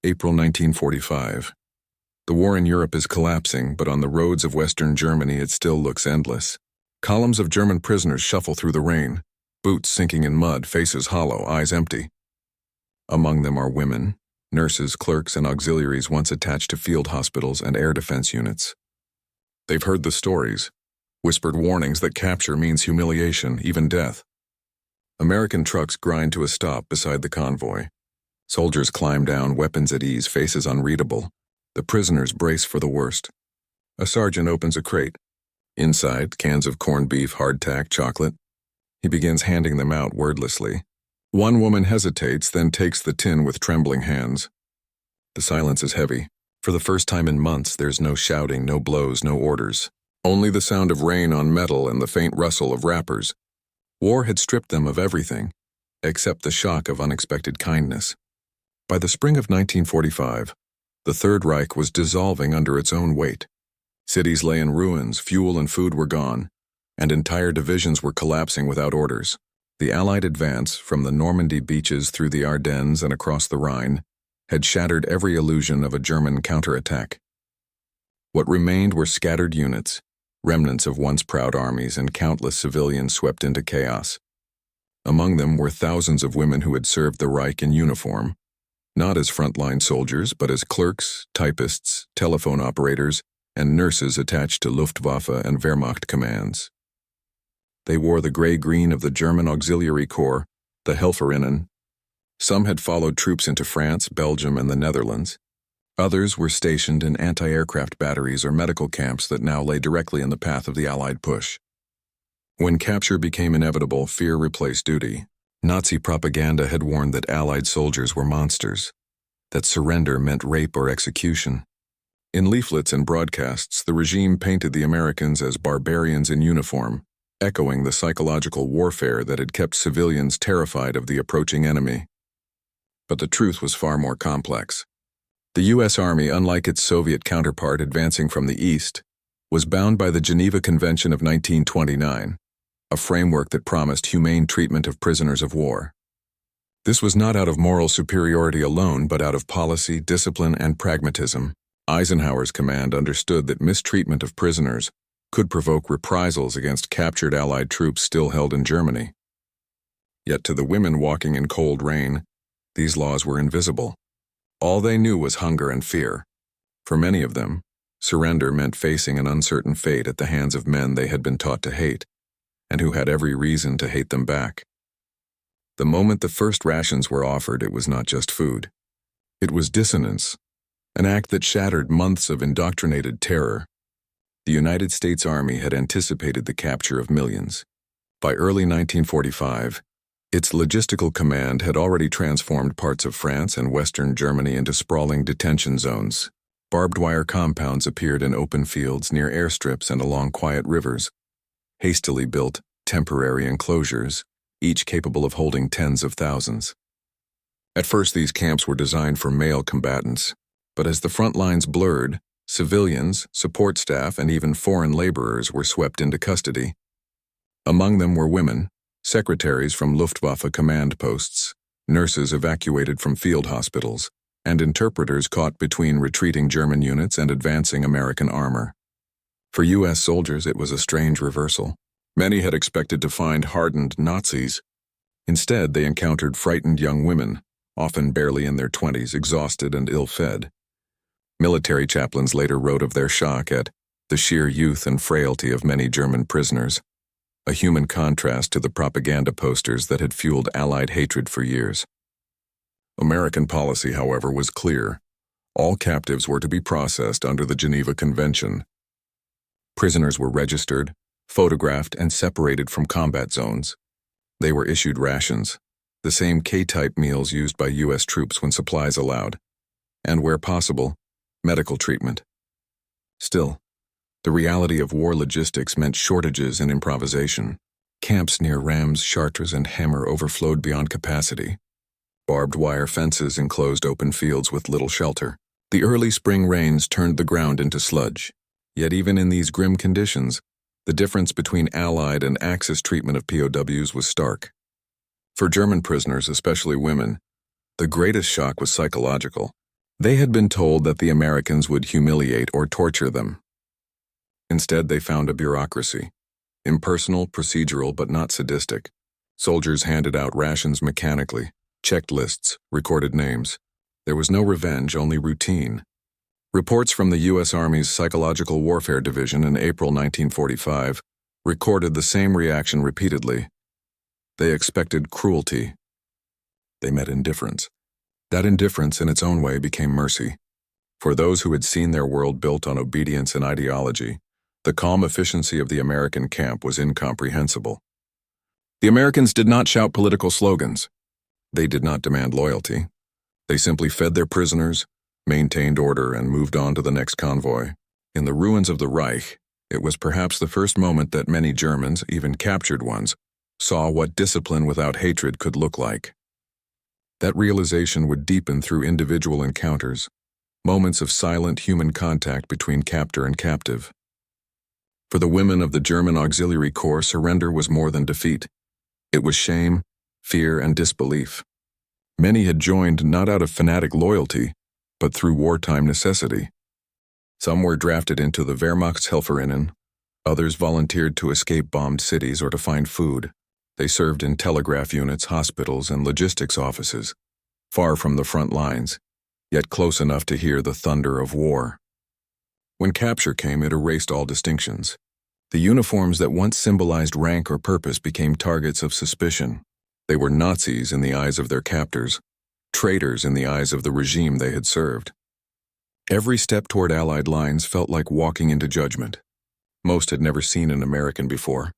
April 1945. The war in Europe is collapsing, but on the roads of Western Germany it still looks endless. Columns of German prisoners shuffle through the rain, boots sinking in mud, faces hollow, eyes empty. Among them are women, nurses, clerks, and auxiliaries once attached to field hospitals and air defense units. They've heard the stories, whispered warnings that capture means humiliation, even death. American trucks grind to a stop beside the convoy. Soldiers climb down, weapons at ease, faces unreadable. The prisoners brace for the worst. A sergeant opens a crate. Inside, cans of corned beef, hardtack, chocolate. He begins handing them out wordlessly. One woman hesitates, then takes the tin with trembling hands. The silence is heavy. For the first time in months, there's no shouting, no blows, no orders. Only the sound of rain on metal and the faint rustle of wrappers. War had stripped them of everything, except the shock of unexpected kindness. By the spring of 1945, the Third Reich was dissolving under its own weight. Cities lay in ruins, fuel and food were gone, and entire divisions were collapsing without orders. The Allied advance, from the Normandy beaches through the Ardennes and across the Rhine, had shattered every illusion of a German counterattack. What remained were scattered units, remnants of once proud armies, and countless civilians swept into chaos. Among them were thousands of women who had served the Reich in uniform, not as frontline soldiers, but as clerks, typists, telephone operators, and nurses attached to Luftwaffe and Wehrmacht commands. They wore the gray-green of the German Auxiliary Corps, the Helferinnen. Some had followed troops into France, Belgium, and the Netherlands. Others were stationed in anti-aircraft batteries or medical camps that now lay directly in the path of the Allied push. When capture became inevitable, fear replaced duty. Nazi propaganda had warned that Allied soldiers were monsters, that surrender meant rape or execution. In leaflets and broadcasts, the regime painted the Americans as barbarians in uniform, echoing the psychological warfare that had kept civilians terrified of the approaching enemy. But the truth was far more complex. The U.S. Army, unlike its Soviet counterpart advancing from the east, was bound by the Geneva Convention of 1929, a framework that promised humane treatment of prisoners of war. This was not out of moral superiority alone, but out of policy, discipline, and pragmatism. Eisenhower's command understood that mistreatment of prisoners could provoke reprisals against captured Allied troops still held in Germany. Yet to the women walking in cold rain, these laws were invisible. All they knew was hunger and fear. For many of them, surrender meant facing an uncertain fate at the hands of men they had been taught to hate, and who had every reason to hate them back. The moment the first rations were offered, it was not just food. It was dissonance, an act that shattered months of indoctrinated terror. The United States Army had anticipated the capture of millions. By early 1945, its logistical command had already transformed parts of France and Western Germany into sprawling detention zones. Barbed wire compounds appeared in open fields near airstrips and along quiet rivers. Hastily built, temporary enclosures, each capable of holding tens of thousands. At first, these camps were designed for male combatants, but as the front lines blurred, civilians, support staff, and even foreign laborers were swept into custody. Among them were women, secretaries from Luftwaffe command posts, nurses evacuated from field hospitals, and interpreters caught between retreating German units and advancing American armor. For U.S. soldiers, it was a strange reversal. Many had expected to find hardened Nazis. Instead, they encountered frightened young women, often barely in their 20s, exhausted and ill-fed. Military chaplains later wrote of their shock at the sheer youth and frailty of many German prisoners, a human contrast to the propaganda posters that had fueled Allied hatred for years. American policy, however, was clear. All captives were to be processed under the Geneva Convention. Prisoners were registered, photographed, and separated from combat zones. They were issued rations, the same K-type meals used by U.S. troops when supplies allowed, and where possible, medical treatment. Still, the reality of war logistics meant shortages and improvisation. Camps near Rams, Chartres, and Hammer overflowed beyond capacity. Barbed wire fences enclosed open fields with little shelter. The early spring rains turned the ground into sludge. Yet even in these grim conditions, the difference between Allied and Axis treatment of POWs was stark. For German prisoners, especially women, the greatest shock was psychological. They had been told that the Americans would humiliate or torture them. Instead, they found a bureaucracy. Impersonal, procedural, but not sadistic. Soldiers handed out rations mechanically, checked lists, recorded names. There was no revenge, only routine. Reports from the U.S. Army's Psychological Warfare Division in April 1945 recorded the same reaction repeatedly. They expected cruelty. They met indifference. That indifference in its own way became mercy. For those who had seen their world built on obedience and ideology, the calm efficiency of the American camp was incomprehensible. The Americans did not shout political slogans. They did not demand loyalty. They simply fed their prisoners, maintained order, and moved on to the next convoy. In the ruins of the Reich, it was perhaps the first moment that many Germans, even captured ones, saw what discipline without hatred could look like. That realization would deepen through individual encounters, moments of silent human contact between captor and captive. For the women of the German Auxiliary Corps, surrender was more than defeat. It was shame, fear, and disbelief. Many had joined not out of fanatic loyalty, but through wartime necessity. Some were drafted into the Wehrmachtshelferinnen, others volunteered to escape bombed cities or to find food. They served in telegraph units, hospitals, and logistics offices, far from the front lines, yet close enough to hear the thunder of war. When capture came, it erased all distinctions. The uniforms that once symbolized rank or purpose became targets of suspicion. They were Nazis in the eyes of their captors, traitors in the eyes of the regime they had served. Every step toward Allied lines felt like walking into judgment. Most had never seen an American before.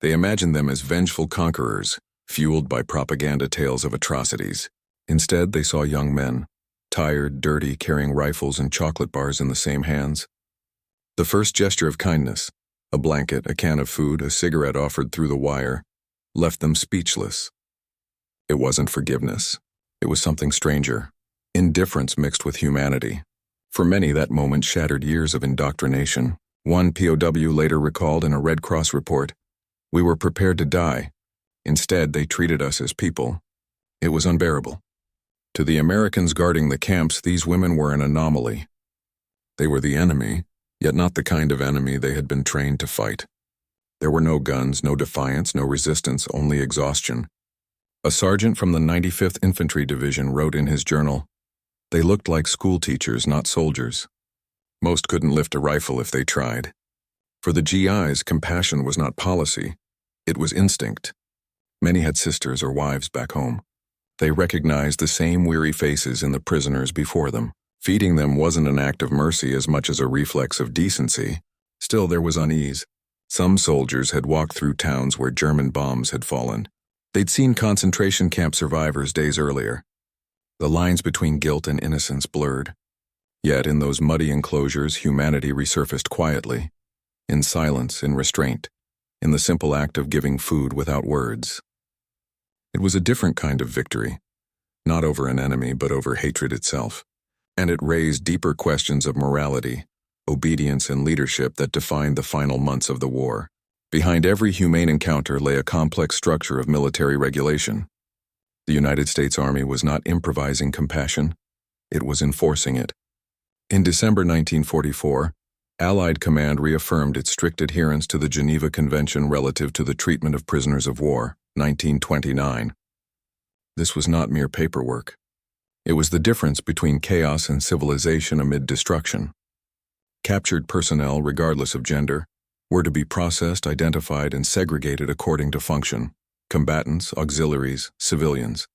They imagined them as vengeful conquerors, fueled by propaganda tales of atrocities. Instead, they saw young men, tired, dirty, carrying rifles and chocolate bars in the same hands. The first gesture of kindness, a blanket, a can of food, a cigarette offered through the wire, left them speechless. It wasn't forgiveness. It was something stranger, indifference mixed with humanity. For many, that moment shattered years of indoctrination. One POW later recalled in a Red Cross report, "We were prepared to die. Instead, they treated us as people." It was unbearable. To the Americans guarding the camps, these women were an anomaly. They were the enemy, yet not the kind of enemy they had been trained to fight. There were no guns, no defiance, no resistance, only exhaustion. A sergeant from the 95th Infantry Division wrote in his journal, "They looked like school teachers, not soldiers. Most couldn't lift a rifle if they tried." For the GIs, compassion was not policy. It was instinct. Many had sisters or wives back home. They recognized the same weary faces in the prisoners before them. Feeding them wasn't an act of mercy as much as a reflex of decency. Still, there was unease. Some soldiers had walked through towns where German bombs had fallen. They'd seen concentration camp survivors days earlier. The lines between guilt and innocence blurred. Yet in those muddy enclosures, humanity resurfaced quietly, in silence, in restraint, in the simple act of giving food without words. It was a different kind of victory, not over an enemy, but over hatred itself. And it raised deeper questions of morality, obedience, and leadership that defined the final months of the war. Behind every humane encounter lay a complex structure of military regulation. The United States Army was not improvising compassion, it was enforcing it. In December 1944, Allied Command reaffirmed its strict adherence to the Geneva Convention relative to the treatment of prisoners of war, 1929. This was not mere paperwork. It was the difference between chaos and civilization amid destruction. Captured personnel, regardless of gender, were to be processed, identified, and segregated according to function: combatants, auxiliaries, civilians.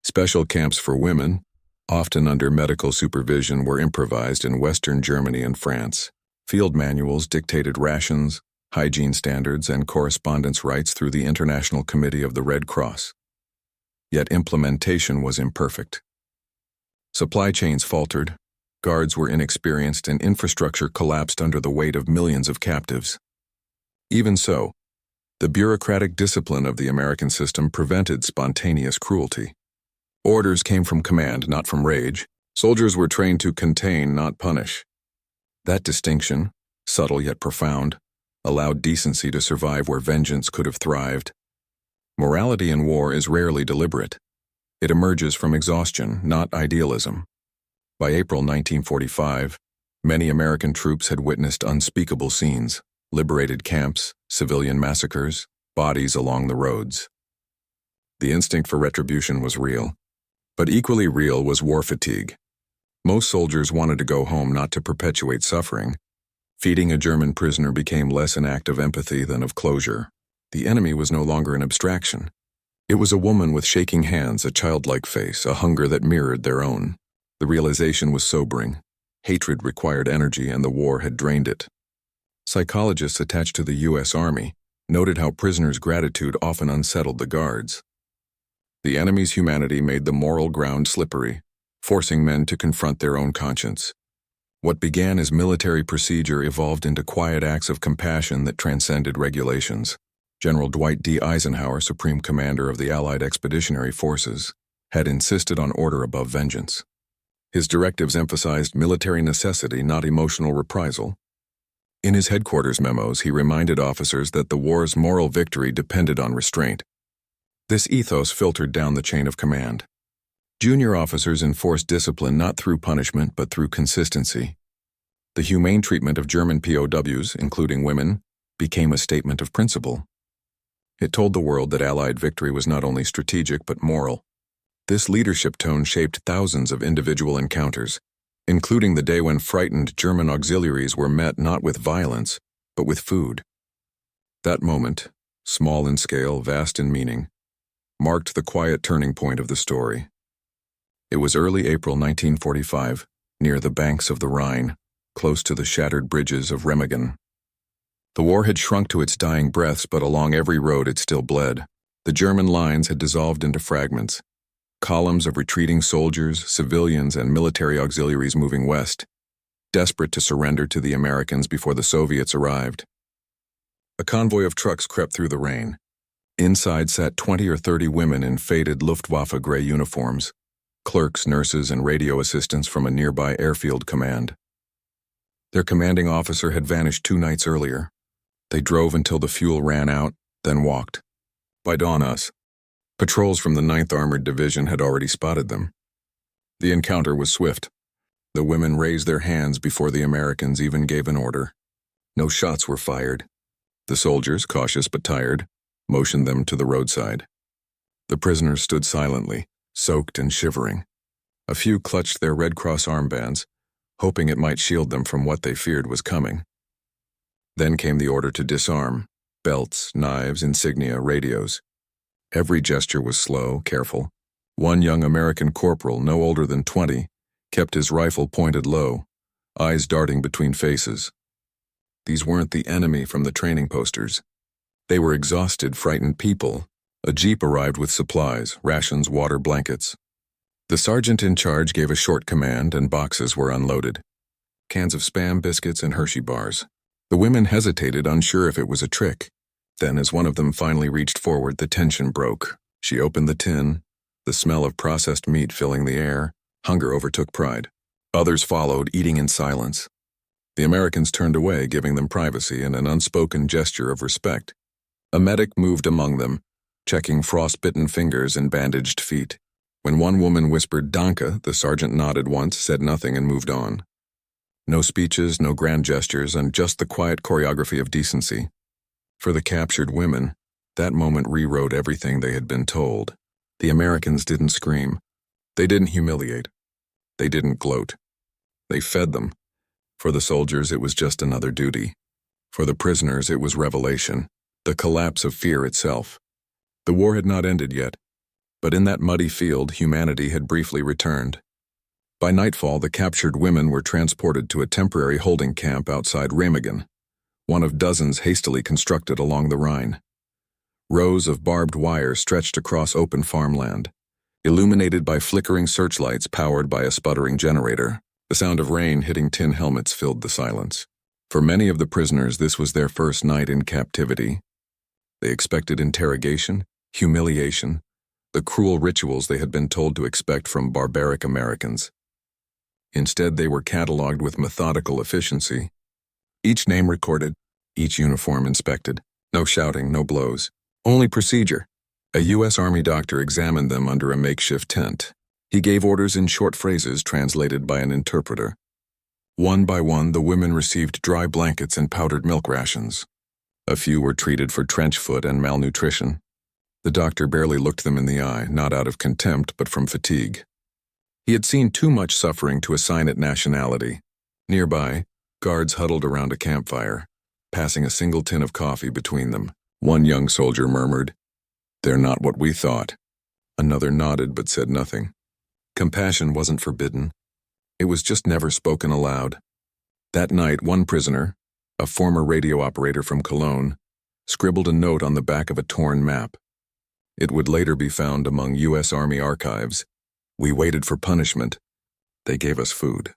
Special camps for women, often under medical supervision, were improvised in Western Germany and France. Field manuals dictated rations, hygiene standards, and correspondence rights through the International Committee of the Red Cross. Yet implementation was imperfect. Supply chains faltered, guards were inexperienced, and infrastructure collapsed under the weight of millions of captives. Even so, the bureaucratic discipline of the American system prevented spontaneous cruelty. Orders came from command, not from rage. Soldiers were trained to contain, not punish. That distinction, subtle yet profound, allowed decency to survive where vengeance could have thrived. Morality in war is rarely deliberate. It emerges from exhaustion, not idealism. By April 1945, many American troops had witnessed unspeakable scenes: liberated camps, civilian massacres, bodies along the roads. The instinct for retribution was real, but equally real was war fatigue. Most soldiers wanted to go home not to perpetuate suffering. Feeding a German prisoner became less an act of empathy than of closure. The enemy was no longer an abstraction. It was a woman with shaking hands, a childlike face, a hunger that mirrored their own. The realization was sobering. Hatred required energy, and the war had drained it. Psychologists attached to the U.S. Army noted how prisoners' gratitude often unsettled the guards. The enemy's humanity made the moral ground slippery, forcing men to confront their own conscience. What began as military procedure evolved into quiet acts of compassion that transcended regulations. General Dwight D. Eisenhower, Supreme Commander of the Allied Expeditionary Forces, had insisted on order above vengeance. His directives emphasized military necessity, not emotional reprisal. In his headquarters memos, he reminded officers that the war's moral victory depended on restraint. This ethos filtered down the chain of command. Junior officers enforced discipline not through punishment but through consistency. The humane treatment of German POWs, including women, became a statement of principle. It told the world that Allied victory was not only strategic but moral. This leadership tone shaped thousands of individual encounters, including the day when frightened German auxiliaries were met not with violence, but with food. That moment, small in scale, vast in meaning, marked the quiet turning point of the story. It was early April 1945, near the banks of the Rhine, close to the shattered bridges of Remagen. The war had shrunk to its dying breaths, but along every road it still bled. The German lines had dissolved into fragments. Columns of retreating soldiers, civilians, and military auxiliaries moving west, desperate to surrender to the Americans before the Soviets arrived. A convoy of trucks crept through the rain. Inside sat 20 or 30 women in faded Luftwaffe gray uniforms, clerks, nurses, and radio assistants from a nearby airfield command. Their commanding officer had vanished 2 nights earlier. They drove until the fuel ran out, then walked. By dawn, patrols from the 9th Armored Division had already spotted them. The encounter was swift. The women raised their hands before the Americans even gave an order. No shots were fired. The soldiers, cautious but tired, motioned them to the roadside. The prisoners stood silently, soaked and shivering. A few clutched their Red Cross armbands, hoping it might shield them from what they feared was coming. Then came the order to disarm: belts, knives, insignia, radios. Every gesture was slow, careful. One young American corporal, no older than 20, kept his rifle pointed low, eyes darting between faces. These weren't the enemy from the training posters. They were exhausted, frightened people. A jeep arrived with supplies, rations, water, blankets. The sergeant in charge gave a short command, and boxes were unloaded. Cans of Spam biscuits and Hershey bars. The women hesitated, unsure if it was a trick. Then, as one of them finally reached forward, the tension broke. She opened the tin, the smell of processed meat filling the air. Hunger overtook pride. Others followed, eating in silence. The Americans turned away, giving them privacy and an unspoken gesture of respect. A medic moved among them, checking frostbitten fingers and bandaged feet. When one woman whispered "Danke," the sergeant nodded once, said nothing, and moved on. No speeches, no grand gestures, and just the quiet choreography of decency. For the captured women, that moment rewrote everything they had been told. The Americans didn't scream. They didn't humiliate. They didn't gloat. They fed them. For the soldiers, it was just another duty. For the prisoners, it was revelation, the collapse of fear itself. The war had not ended yet, but in that muddy field, humanity had briefly returned. By nightfall, the captured women were transported to a temporary holding camp outside Remagen, one of dozens hastily constructed along the Rhine. Rows of barbed wire stretched across open farmland, illuminated by flickering searchlights powered by a sputtering generator. The sound of rain hitting tin helmets filled the silence. For many of the prisoners, this was their first night in captivity. They expected interrogation, humiliation, the cruel rituals they had been told to expect from barbaric Americans. Instead, they were cataloged with methodical efficiency. Each name recorded, each uniform inspected. No shouting, no blows. Only procedure. A U.S. Army doctor examined them under a makeshift tent. He gave orders in short phrases translated by an interpreter. One by one, the women received dry blankets and powdered milk rations. A few were treated for trench foot and malnutrition. The doctor barely looked them in the eye, not out of contempt but from fatigue. He had seen too much suffering to assign it nationality. Nearby, guards huddled around a campfire, passing a single tin of coffee between them. One young soldier murmured, "They're not what we thought." Another nodded but said nothing. Compassion wasn't forbidden. It was just never spoken aloud. That night, one prisoner, a former radio operator from Cologne, scribbled a note on the back of a torn map. It would later be found among U.S. Army archives. "We waited for punishment. They gave us food.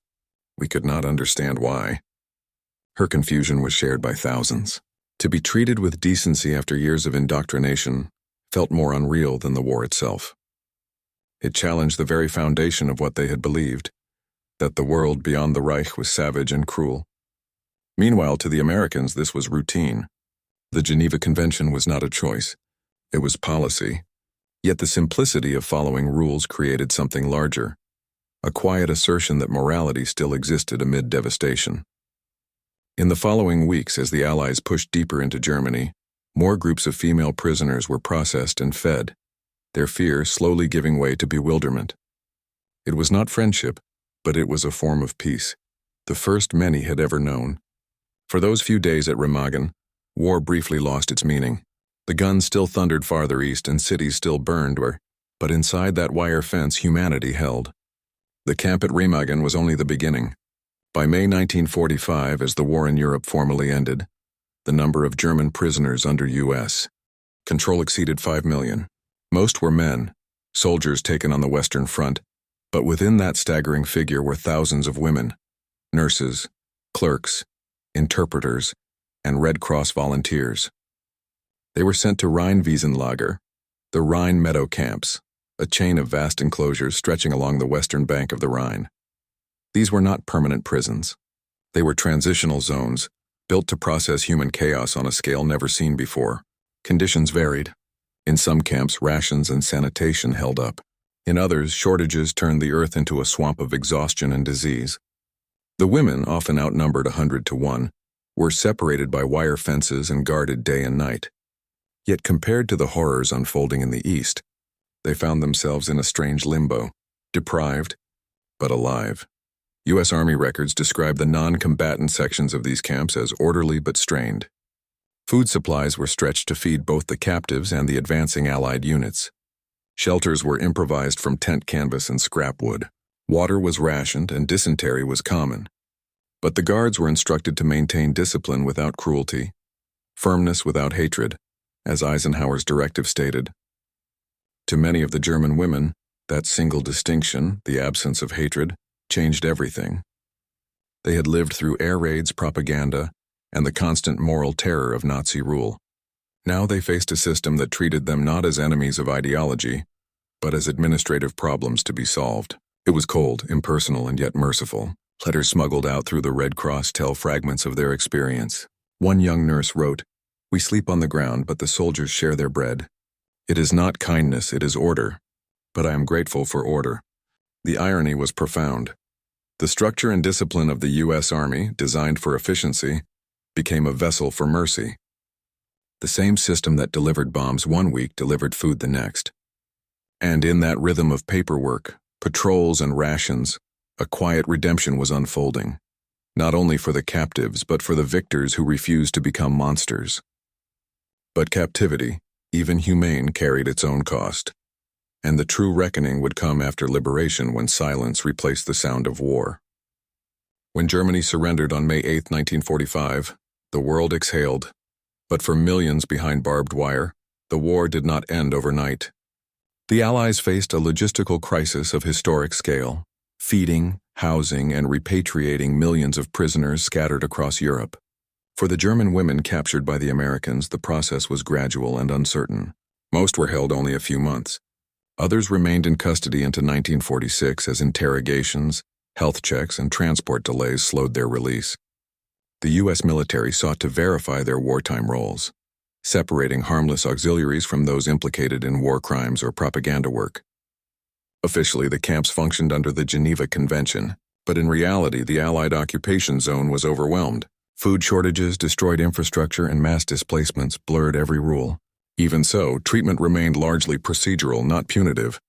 We could not understand why." Her confusion was shared by thousands. To be treated with decency after years of indoctrination felt more unreal than the war itself. It challenged the very foundation of what they had believed, that the world beyond the Reich was savage and cruel. Meanwhile, to the Americans, this was routine. The Geneva Convention was not a choice. It was policy. Yet the simplicity of following rules created something larger, a quiet assertion that morality still existed amid devastation. In the following weeks, as the Allies pushed deeper into Germany, more groups of female prisoners were processed and fed, their fear slowly giving way to bewilderment. It was not friendship, but it was a form of peace, the first many had ever known. For those few days at Remagen, war briefly lost its meaning. The guns still thundered farther east and cities still burned but inside that wire fence humanity held. The camp at Remagen was only the beginning. By May 1945, as the war in Europe formally ended, the number of German prisoners under U.S. control exceeded 5 million. Most were men, soldiers taken on the Western Front, but within that staggering figure were thousands of women, nurses, clerks, interpreters, and Red Cross volunteers. They were sent to Rheinwiesenlager, the Rhine meadow camps, a chain of vast enclosures stretching along the western bank of the Rhine. These were not permanent prisons. They were transitional zones, built to process human chaos on a scale never seen before. Conditions varied. In some camps, rations and sanitation held up. In others, shortages turned the earth into a swamp of exhaustion and disease. The women, often outnumbered 100 to 1, were separated by wire fences and guarded day and night. Yet compared to the horrors unfolding in the East, they found themselves in a strange limbo, deprived, but alive. U.S. Army records describe the non-combatant sections of these camps as orderly but strained. Food supplies were stretched to feed both the captives and the advancing Allied units. Shelters were improvised from tent canvas and scrap wood. Water was rationed and dysentery was common. But the guards were instructed to maintain discipline without cruelty, firmness without hatred, as Eisenhower's directive stated. To many of the German women, that single distinction, the absence of hatred, changed everything. They had lived through air raids, propaganda, and the constant moral terror of Nazi rule. Now they faced a system that treated them not as enemies of ideology, but as administrative problems to be solved. It was cold, impersonal, and yet merciful. Letters smuggled out through the Red Cross tell fragments of their experience. One young nurse wrote, "We sleep on the ground, but the soldiers share their bread. It is not kindness, it is order. But I am grateful for order." The irony was profound. The structure and discipline of the U.S. Army, designed for efficiency, became a vessel for mercy. The same system that delivered bombs one week delivered food the next. And in that rhythm of paperwork, patrols, and rations, a quiet redemption was unfolding, not only for the captives but for the victors who refused to become monsters. But captivity, even humane, carried its own cost. And the true reckoning would come after liberation, when silence replaced the sound of war. When Germany surrendered on May 8, 1945, the world exhaled. But for millions behind barbed wire, the war did not end overnight. The Allies faced a logistical crisis of historic scale, feeding, housing, and repatriating millions of prisoners scattered across Europe. For the German women captured by the Americans, the process was gradual and uncertain. Most were held only a few months. Others remained in custody into 1946 as interrogations, health checks, and transport delays slowed their release. The U.S. military sought to verify their wartime roles, separating harmless auxiliaries from those implicated in war crimes or propaganda work. Officially, the camps functioned under the Geneva Convention, but in reality, the Allied occupation zone was overwhelmed. Food shortages, destroyed infrastructure, and mass displacements blurred every rule. Even so, treatment remained largely procedural, not punitive.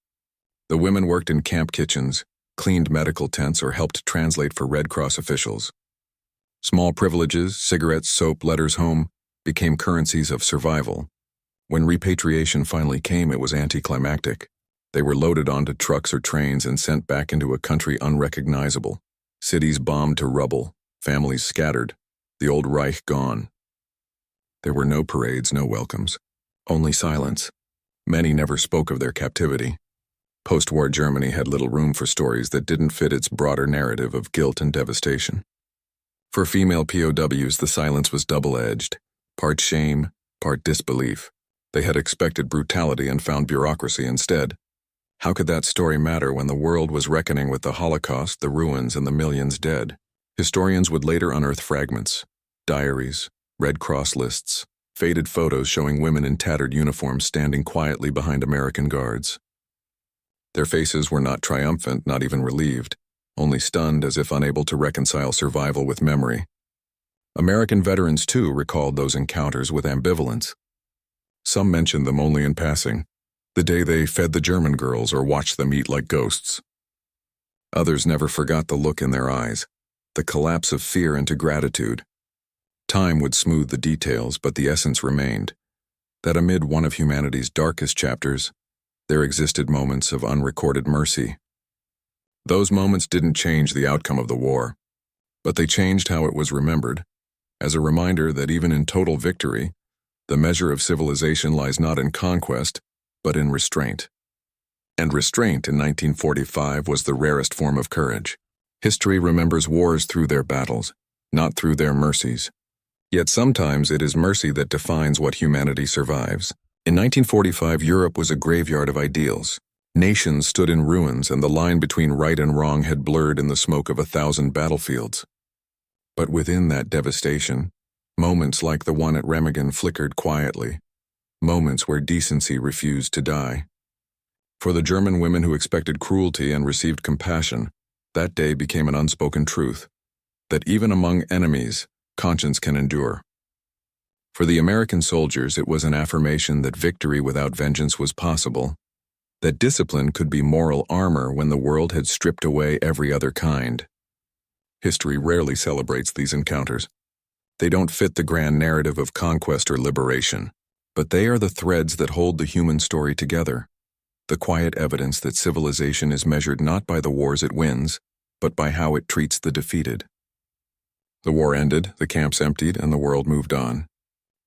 The women worked in camp kitchens, cleaned medical tents, or helped translate for Red Cross officials. Small privileges, cigarettes, soap, letters home, became currencies of survival. When repatriation finally came, it was anticlimactic. They were loaded onto trucks or trains and sent back into a country unrecognizable. Cities bombed to rubble, families scattered, the old Reich gone. There were no parades, no welcomes, only silence. Many never spoke of their captivity. Post-war Germany had little room for stories that didn't fit its broader narrative of guilt and devastation. For female POWs, the silence was double-edged, part shame, part disbelief. They had expected brutality and found bureaucracy instead. How could that story matter when the world was reckoning with the Holocaust, the ruins, and the millions dead? Historians would later unearth fragments, diaries, Red Cross lists, faded photos showing women in tattered uniforms standing quietly behind American guards. Their faces were not triumphant, not even relieved, only stunned as if unable to reconcile survival with memory. American veterans, too, recalled those encounters with ambivalence. Some mentioned them only in passing, the day they fed the German girls or watched them eat like ghosts. Others never forgot the look in their eyes, the collapse of fear into gratitude. Time would smooth the details, but the essence remained, that amid one of humanity's darkest chapters, there existed moments of unrecorded mercy. Those moments didn't change the outcome of the war, but they changed how it was remembered, as a reminder that even in total victory, the measure of civilization lies not in conquest, but in restraint. And restraint in 1945 was the rarest form of courage. History remembers wars through their battles, not through their mercies. Yet sometimes it is mercy that defines what humanity survives. In 1945, Europe was a graveyard of ideals. Nations stood in ruins, and the line between right and wrong had blurred in the smoke of 1,000 battlefields. But within that devastation, moments like the one at Remagen flickered quietly, moments where decency refused to die. For the German women who expected cruelty and received compassion, that day became an unspoken truth, that even among enemies, conscience can endure. For the American soldiers, it was an affirmation that victory without vengeance was possible, that discipline could be moral armor when the world had stripped away every other kind. History rarely celebrates these encounters. They don't fit the grand narrative of conquest or liberation, but they are the threads that hold the human story together, the quiet evidence that civilization is measured not by the wars it wins, but by how it treats the defeated. The war ended, the camps emptied, and the world moved on.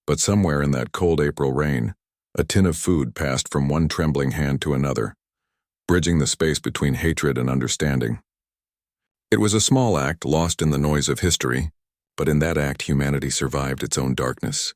But somewhere in that cold April rain, a tin of food passed from one trembling hand to another, bridging the space between hatred and understanding. It was a small act lost in the noise of history, but in that act humanity survived its own darkness.